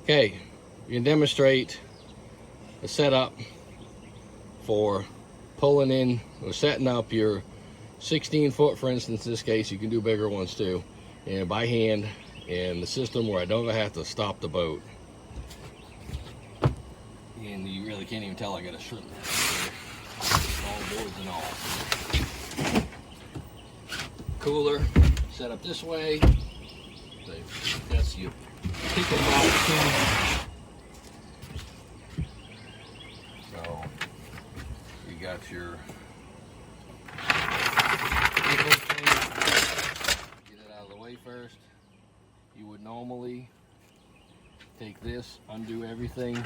Okay, you can demonstrate the setup for pulling in or setting up your 16 foot, for instance. In this case, you can do bigger ones too, and by hand, and the system where I don't have to stop the boat. And you really can't even tell I got a shrimp all boards and all. Cooler set up this way. That's you pick it out. So you got your get it out of the way first. You would normally take this, undo everything,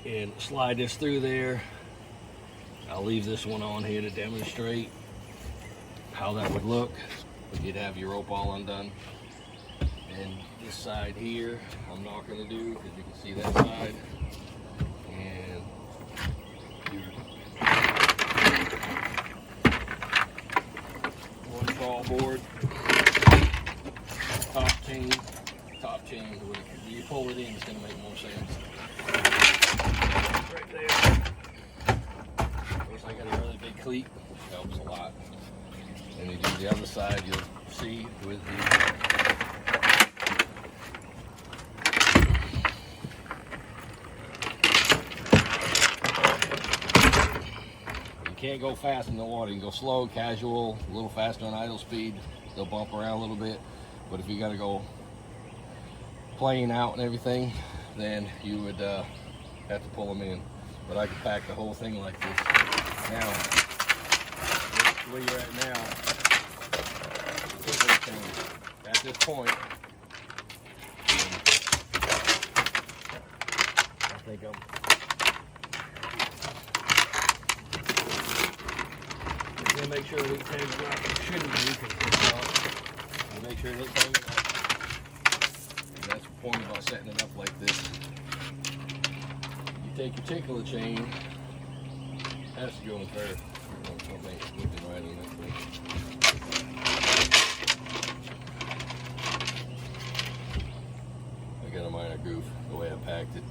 and slide this through there. I'll leave this one on here to demonstrate how that would look if you'd have your rope all undone. And this side here, I'm not going to do because you can see that side. And one trawl board, top chain. When you pull it in, it's going to make more sense. Right there. Of course, I got a really big cleat, which helps a lot. And you do the other side, you'll see with the you can't go fast in the water. You can go slow, casual, a little faster on idle speed. They'll bump around a little bit. But if you got to go playing out and everything, then you would have to pull them in. But I could pack the whole thing like this. Now, where you're at now, at this point, I think I'm gonna make sure we take it up. Shouldn't be, because make sure it takes it up. And that's the point about setting it up like this. You take your tickler chain, has to go in first. Something looking right in that thing. I got a minor goof the way I packed it.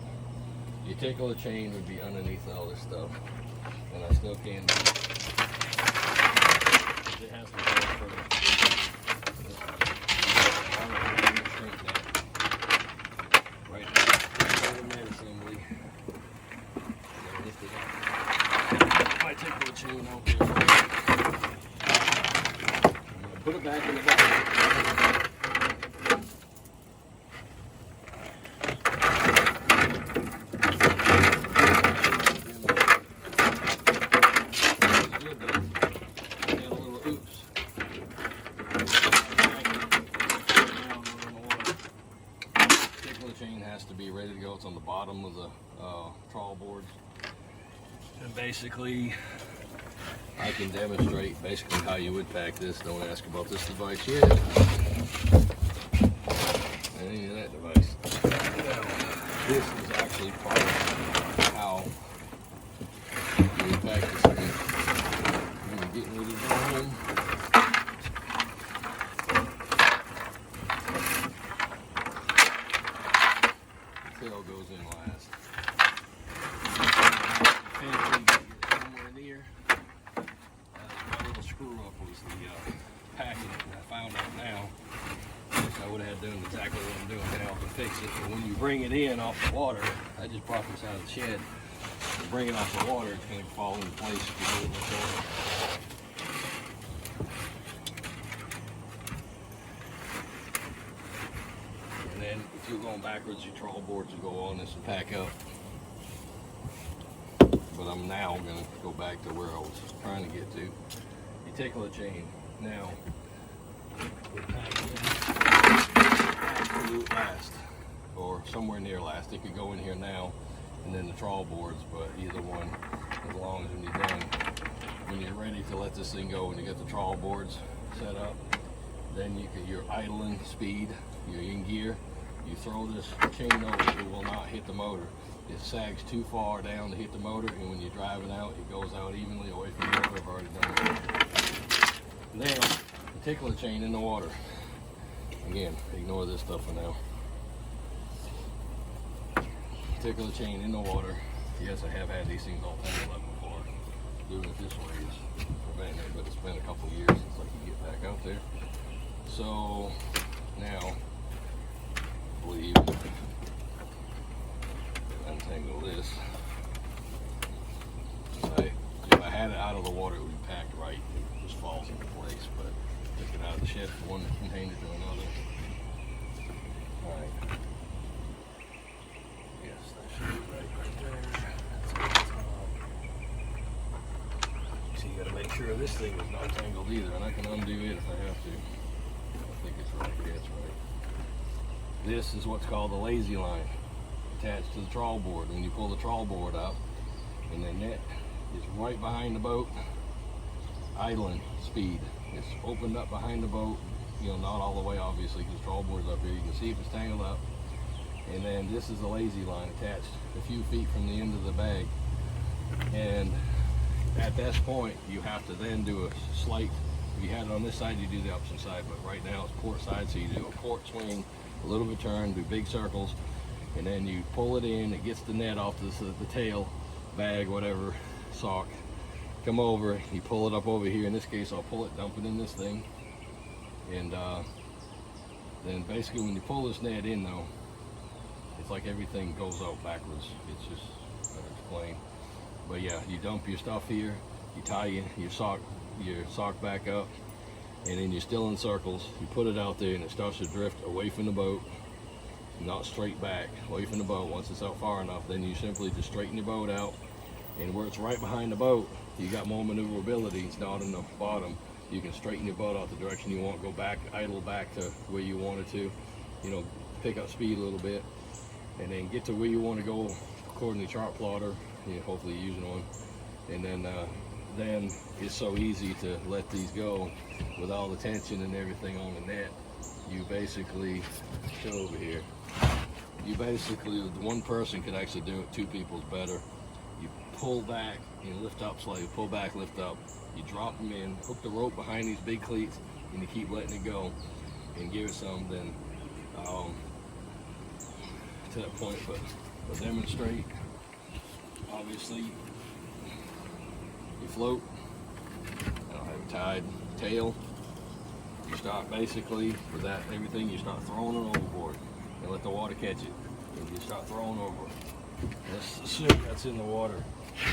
Your tickler chain would be underneath all this stuff, and I still can't do it. It has to go first. Right now, the main assembly. Lift it up. My tickler chain out there. I'm going to put it back in the box. Has to be ready to go. It's on the bottom of the trawl boards, and basically I can demonstrate basically how you would pack this. Don't ask about this device yet. Any of that device. This is actually part of how you would pack this thing. When you're getting ready to go home, tail goes in last. Somewhere near. My little screw up was the package that I found out now. I would have had done exactly what I'm doing now to fix it. But when you bring it in off the water, I just brought this out of the shed. To bring it off the water, it's going to fall into place if you do it with water. And then if you're going backwards, your trawl boards will go on this and pack up. But I'm now going to go back to where I was trying to get to. You tickle a chain. Now, we're packing absolute last, or somewhere near last. It could go in here now, and then the trawl boards, but either one, as long as when you're done, when you're ready to let this thing go and you get the trawl boards set up, then you can, your idling speed, you're in gear, you throw this chain over, it will not hit the motor. It sags too far down to hit the motor, and when you're driving out, it goes out evenly away from the motor. I've already done it. Now, the tickler chain in the water. Again, ignore this stuff for now. particular chain in the water. Yes, I have had these things all tangled up before. Doing it this way is preventing it, but it's been a couple years since I could get back out there. So now, I believe, untangle this. If I had it out of the water, it would be packed right. It just falls into place, but took it out of the shed from one container to another. All right. Yes, that should be right there. That's at the top. So you got to make sure this thing is not tangled either, and I can undo it if I have to. I think it's right. Yeah, it's right. This is what's called the lazy line, attached to the trawl board. When you pull the trawl board out, and the net is right behind the boat, idling speed. It's opened up behind the boat, you know, not all the way obviously, because trawl board's up here. You can see if it's tangled up. And then this is the lazy line attached a few feet from the end of the bag. And at this point, you have to then do a slight, if you had it on this side, you do the opposite side, but right now it's port side, so you do a port swing, a little bit turn, do big circles, and then you pull it in, it gets the net off the tail, bag, whatever, sock, come over, you pull it up over here. In this case, I'll pull it, dump it in this thing, and then basically when you pull this net in though, it's like everything goes out backwards. It's just hard to explain. But yeah, you dump your stuff here, you tie your sock back up, and then you're still in circles. You put it out there and it starts to drift away from the boat, not straight back, away from the boat. Once it's out far enough, then you simply just straighten your boat out, and where it's right behind the boat, you got more maneuverability. It's not in the bottom. You can straighten your boat out the direction you want, go back, idle back to where you want it to, you know, pick up speed a little bit, and then get to where you want to go according to the chart plotter. You know, hopefully you're using one. And then it's so easy to let these go with all the tension and everything on the net. You basically, show over here, you basically, one person could actually do it, two people's better. You pull back and lift up slightly, pull back, lift up. You drop them in, hook the rope behind these big cleats, and you keep letting it go and give it some, then to that point. But to demonstrate, obviously, you float, I don't have it tied, tail, you start basically, with that everything, you start throwing it overboard and let the water catch it, and you start throwing over. Let's assume that's in the water.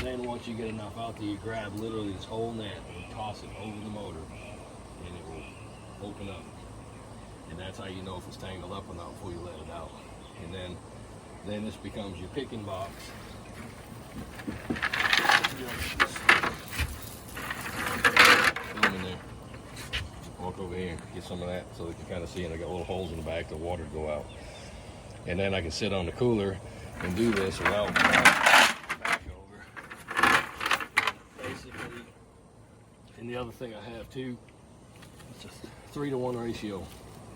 Then once you get enough out there, you grab literally this whole net and toss it over the motor, and it will open up. And that's how you know if it's tangled up or not before you let it out. And then this becomes your picking box. In there. Walk over here, get some of that so they can kind of see, and I got little holes in the back, the water to go out. And then I can sit on the cooler and do this without back over. Basically, and the other thing I have too, it's a 3-to-1 ratio,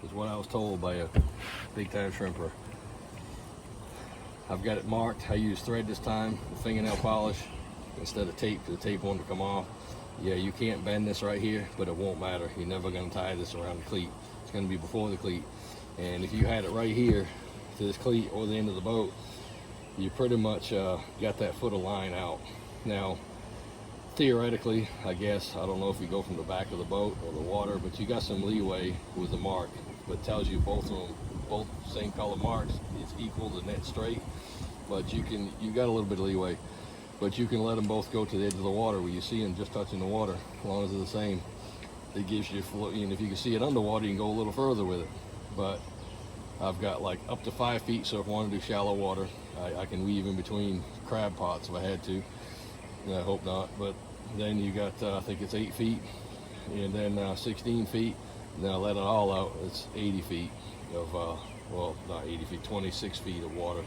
is what I was told by a big time shrimper. I've got it marked. I use thread this time, the fingernail polish, instead of tape, because the tape wanted to come off. Yeah, you can't bend this right here, but it won't matter. You're never going to tie this around the cleat. It's going to be before the cleat. And if you had it right here to this cleat or the end of the boat, you pretty much got that foot of line out. Now, theoretically, I guess, I don't know if you go from the back of the boat or the water, but you got some leeway with the mark. But it tells you both of them, both same color marks, it's equal to net straight. But you got a little bit of leeway. But you can let them both go to the edge of the water where you see them just touching the water, as long as they're the same. It gives you float, and if you can see it underwater, you can go a little further with it. But I've got like up to 5 feet, so if I want to do shallow water, I can weave in between crab pots if I had to. I hope not. But then you got, I think it's 8 feet, and then 16 feet. And then I let it all out. It's 80 feet of, well, not 80 feet, 26 feet of water,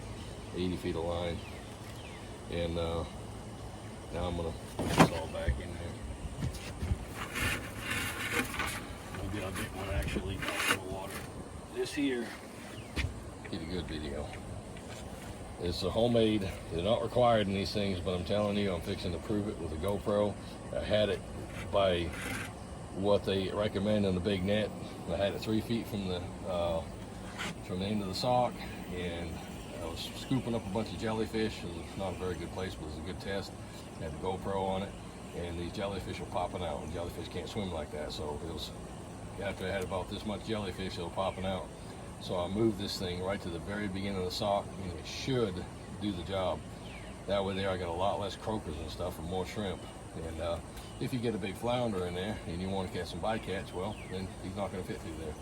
80 feet of line. And now I'm gonna put this all back in there. Maybe I'll get one actually out of the water. This here, get a good video. It's a homemade. They're not required in these things, but I'm telling you, I'm fixing to prove it with a GoPro. I had it by what they recommend on the big net. I had it 3 feet from the end of the sock, and I was scooping up a bunch of jellyfish. It was not a very good place, but it was a good test. I had the GoPro on it, and these jellyfish were popping out. And jellyfish can't swim like that, so it was, after I had about this much jellyfish, they were popping out. So I moved this thing right to the very beginning of the sock, and it should do the job. That way there I got a lot less croakers and stuff and more shrimp. And if you get a big flounder in there and you want to catch some bycatch, well, then he's not going to fit through there.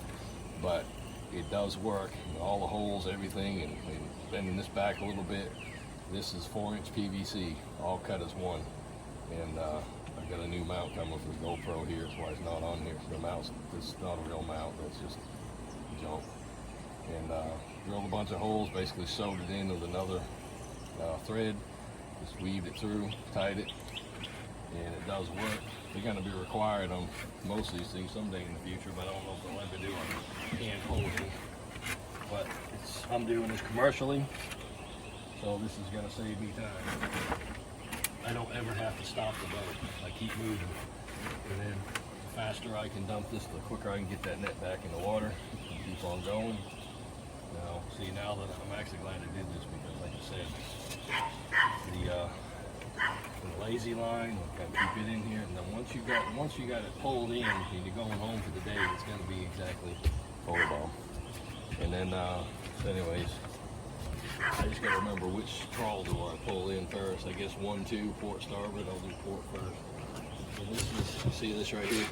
But it does work. All the holes, everything, and bending this back a little bit. This is 4-inch PVC, all cut as one. And I've got a new mount coming for the GoPro here. That's why it's not on here. The mount's, it's not a real mount. That's just junk. And drilled a bunch of holes, basically sewed it in with another thread. Just weaved it through, tied it, and it does work. They're going to be required on most of these things someday in the future, but I don't know if they'll ever do on hand holding. But I'm doing this commercially, so this is going to save me time. I don't ever have to stop the boat. I keep moving, and then the faster I can dump this, the quicker I can get that net back in the water and keep on going. Now, see, now that I'm actually glad I did this, because like I said, the lazy line, we'll kind of keep it in here, and then once you got it pulled in and you're going home for the day, it's going to be exactly photo. And then, so anyways, I just got to remember which trawl do I pull in first. I guess 1, 2, port starboard. I'll do port first. So this is, you see this right here?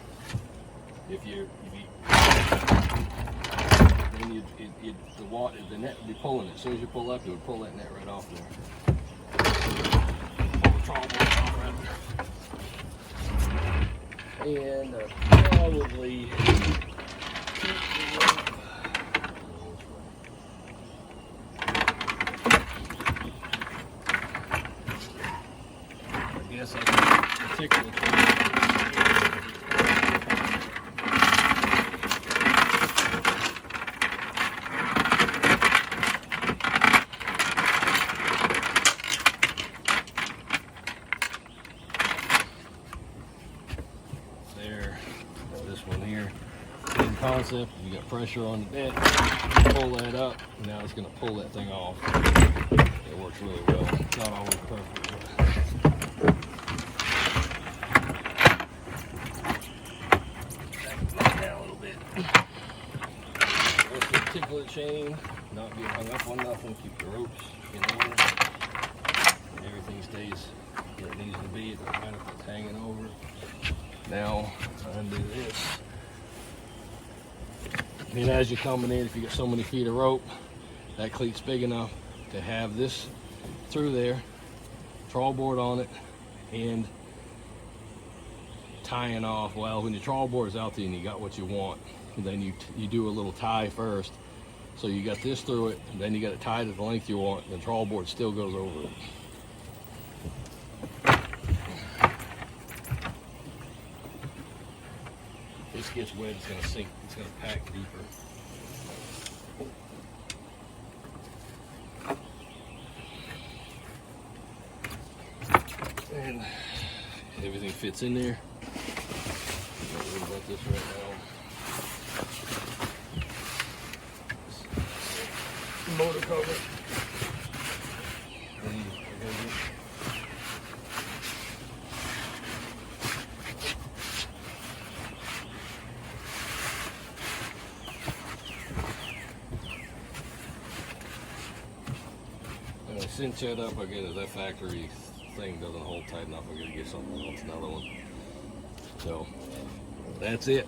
Then the net would be pulling it. As soon as you pull up, it would pull that net right off there. Pull the trawl board off right there. And probably I guess I particularly there, this one here. Same concept. You got pressure on the net, pull that up, and now it's going to pull that thing off. It works really well. It's not always perfect, but particular chain, not get hung up on nothing, keep the ropes in order, and everything stays where it needs to be. It doesn't matter if it's hanging over. Now, undo this. And as you're coming in, if you get so many feet of rope, that cleat's big enough to have this through there, trawl board on it, and tying off. Well, when your trawl board is out there and you got what you want, then you do a little tie first. So you got this through it, and then you got it tied at the length you want, and the trawl board still goes over it. This gets wet, it's going to sink, it's going to pack deeper. And everything fits in there. Don't worry about this right now. Motor cover. And I cinch that up again. If that factory thing doesn't hold tight enough, I gotta get something else, another one. So that's it.